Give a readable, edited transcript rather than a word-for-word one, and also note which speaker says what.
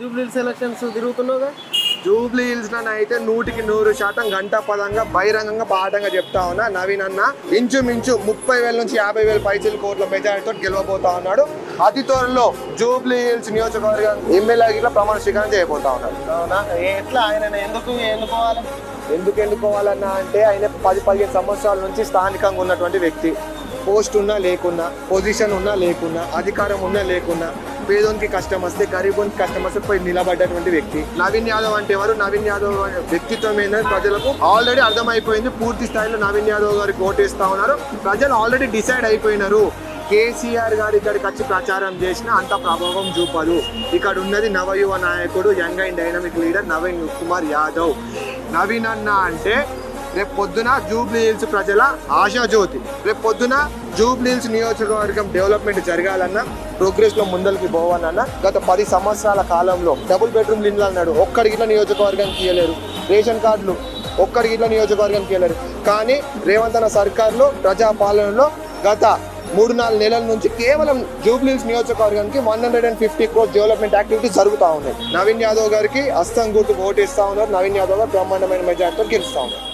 Speaker 1: Jubilee Selections తిరుగుతున్నావుగా?
Speaker 2: జూబ్లీ హిల్స్ అయితే 100% గంటా పదంగా బహిరంగంగా బాటంగా చెప్తా ఉన్నా. నవీన్ అన్న ఇంచుమించు 30,000 నుంచి 50,000 పైసలు కోట్ల మెజారిటీతో గెలవబోతా ఉన్నాడు. అతి త్వరలో జూబ్లీ హిల్స్ నియోజకవర్గం ఎమ్మెల్యేగా ప్రమాణ స్వీకారం చేయబోతా ఉన్నాడు.
Speaker 1: అవునా? ఎట్లా ఆయన ఎన్నుకోవాలి?
Speaker 2: ఎందుకు ఎన్నుకోవాలన్నా అంటే ఆయన 10-15 సంవత్సరాల నుంచి స్థానికంగా ఉన్నటువంటి వ్యక్తి. పోస్ట్ ఉన్నా లేకున్నా, పొజిషన్ ఉన్నా లేకున్నా, అధికారం ఉన్నా లేకున్నా, పేదోనికి కష్టం వస్తే, గరీబోనికి కష్టం వస్తే పోయి నిలబడ్డటువంటి వ్యక్తి. నవీన్ యాదవ్ అంటే ఎవరు? నవీన్ యాదవ్ వ్యక్తిత్వం ఏంటంటే ప్రజలకు ఆల్రెడీ అర్థమైపోయింది. పూర్తి స్థాయిలో నవీన్ యాదవ్ గారికి ఓటేస్తా ఉన్నారు. ప్రజలు ఆల్రెడీ డిసైడ్ అయిపోయినారు. కేసీఆర్ గారు ఇక్కడికి వచ్చి ప్రచారం చేసినా అంత ప్రభావం చూపదు. ఇక్కడ ఉన్నది నవయువ నాయకుడు, young and dynamic leader Naveen Kumar Yadav. Naveen అన్న అంటే రేపు పొద్దున జూబ్లీ హిల్స్ ప్రజల ఆశాజ్యోతి. రేపు పొద్దున జూబ్లీ హిల్స్ నియోజకవర్గం డెవలప్మెంట్ జరగాలన్నా, ప్రోగ్రెస్లో ముందరికి పోవాలన్నా గత 10 సంవత్సరాల కాలంలో డబుల్ బెడ్రూమ్ ఇల్లు అన్నాడు, ఒక్కడికి ఇట్లా నియోజకవర్గానికి ఇవ్వలేరు. రేషన్ కార్డులు ఒక్కడికి ఇట్లా నియోజకవర్గానికి ఇవ్వలేరు. కానీ రేవంత్ అన్న సర్కార్లో ప్రజాపాలనలో గత 3-4 నెలల నుంచి కేవలం జూబ్లీ హిల్స్ నియోజకవర్గానికి 150 crores డెవలప్మెంట్ యాక్టివిటీస్ జరుగుతూ ఉన్నాయి. నవీన్ యాదవ్ గారికి హస్తం గుర్తుకు ఓటేస్తా ఉన్నారు. నవీన్ యాదవ్ గారు బ్రహ్మాండమైన మెజార్టీతో గెలుస్తా ఉన్నారు.